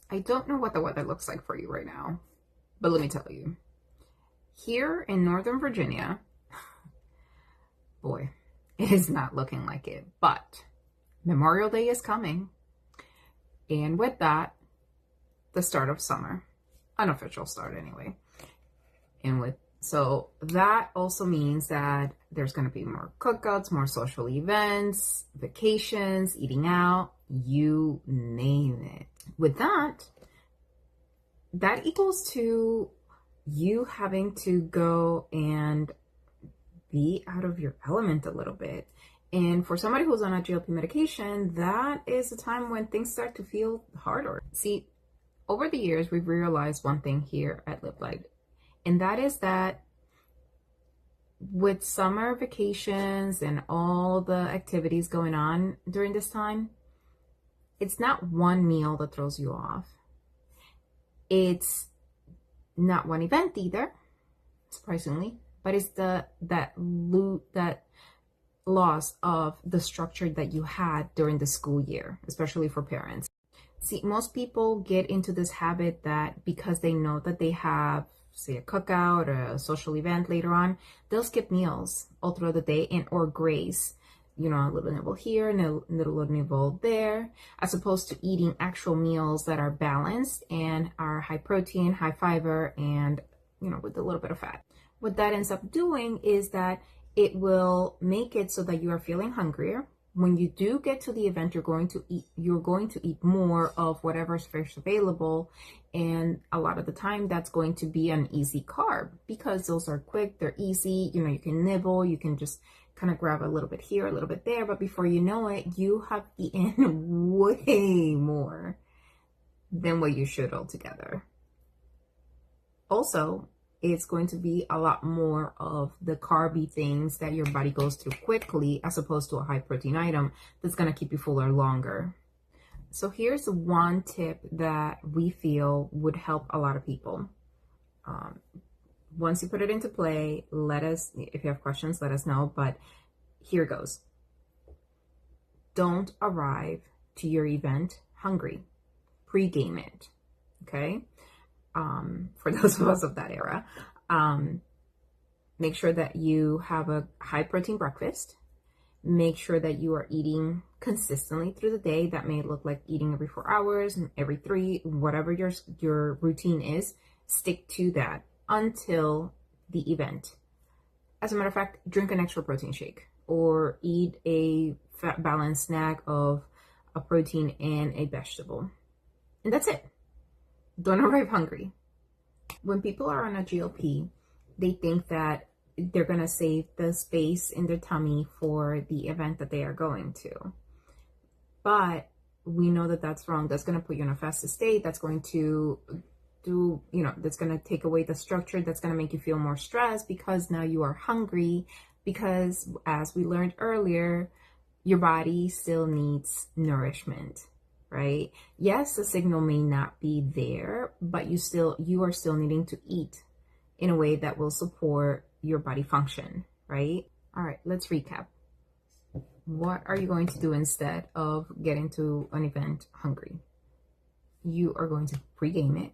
I don't know what the weather looks like for you right now, but let me tell you. Here in Northern Virginia, boy, it is not looking like it. But Memorial Day is coming. And with that, the start of summer. Unofficial start anyway. So that also means that there's going to be more cookouts, more social events, vacations, eating out, you name it. With that equals to you having to go and be out of your element a little bit. And for somebody who's on a GLP medication, that is a time when things start to feel harder. See, over the years, we've realized one thing here at Live Light, and that is that with summer vacations and all the activities going on during this time, it's not one meal that throws you off. It's not one event either, surprisingly, but it's that loss of the structure that you had during the school year, especially for parents. See, most people get into this habit that because they know that they have, say, a cookout or a social event later on, they'll skip meals all throughout the day and or graze, a little nibble here and a little nibble there, as opposed to eating actual meals that are balanced and are high protein, high fiber, and, with a little bit of fat. What that ends up doing is that it will make it so that you are feeling hungrier. When you do get to the event, you're going to eat more of whatever's first available. And a lot of the time that's going to be an easy carb because those are quick, they're easy. You can nibble, you can just kind of grab a little bit here, a little bit there. But before you know it, you have eaten way more than what you should altogether. Also, it's going to be a lot more of the carby things that your body goes through quickly as opposed to a high protein item that's going to keep you fuller longer. So here's one tip that we feel would help a lot of people. Once you put it into play, if you have questions, let us know. But here goes. Don't arrive to your event hungry. Pre-game it, okay? For those of us of that era, make sure that you have a high protein breakfast. Make sure that you are eating consistently through the day. That may look like eating every 4 hours, every 3, whatever your routine is. Stick to that until the event. As a matter of fact, drink an extra protein shake or eat a fat balanced snack of a protein and a vegetable. And that's it. Don't arrive hungry. When people are on a GLP, they think that they're going to save the space in their tummy for the event that they are going to. But we know that that's wrong. That's going to put you in a fasted state. That's going to that's going to take away the structure. That's going to make you feel more stressed because now you are hungry. Because as we learned earlier, your body still needs nourishment. Right? Yes, the signal may not be there, but you are still needing to eat in a way that will support your body function, right? All right, let's recap. What are you going to do instead of getting to an event hungry? You are going to pre-game it,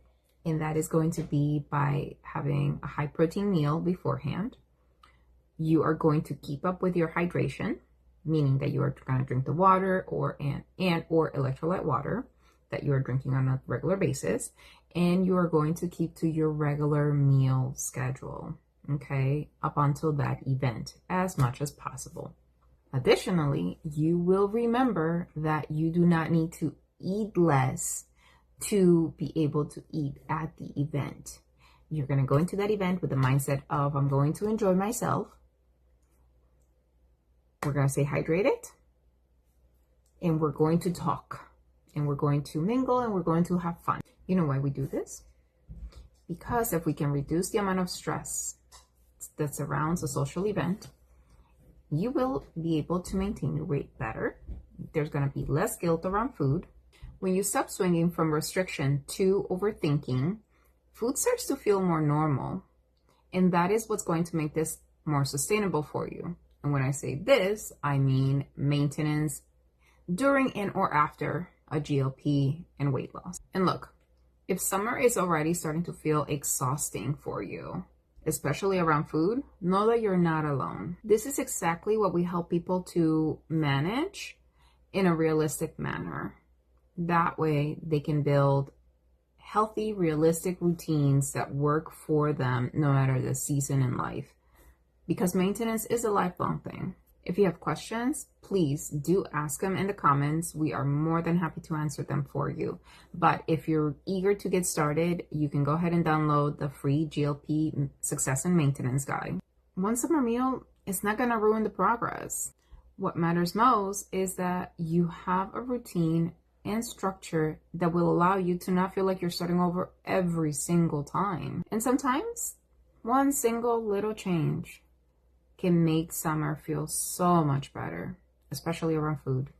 and that is going to be by having a high protein meal beforehand. You are going to keep up with your hydration, meaning that you are going to drink the water or electrolyte water that you are drinking on a regular basis, and you are going to keep to your regular meal schedule, okay, up until that event as much as possible. Additionally, you will remember that you do not need to eat less to be able to eat at the event. You're going to go into that event with the mindset of, I'm going to enjoy myself. We're going to stay hydrated, and we're going to talk, and we're going to mingle, and we're going to have fun. You know why we do this? Because if we can reduce the amount of stress that surrounds a social event, you will be able to maintain your weight better. There's going to be less guilt around food. When you stop swinging from restriction to overthinking, food starts to feel more normal, and that is what's going to make this more sustainable for you. And when I say this, I mean maintenance during and or after a GLP and weight loss. And look, If summer is already starting to feel exhausting for you, especially around food, know that you're not alone. This is exactly what we help people to manage in a realistic manner. That way they can build healthy, realistic routines that work for them no matter the season in life. Because maintenance is a lifelong thing. If you have questions, please do ask them in the comments. We are more than happy to answer them for you. But if you're eager to get started, you can go ahead and download the free GLP Success and Maintenance Guide. One summer meal is not going to ruin the progress. What matters most is that you have a routine and structure that will allow you to not feel like you're starting over every single time. And sometimes one single little change can make summer feel so much better, especially around food.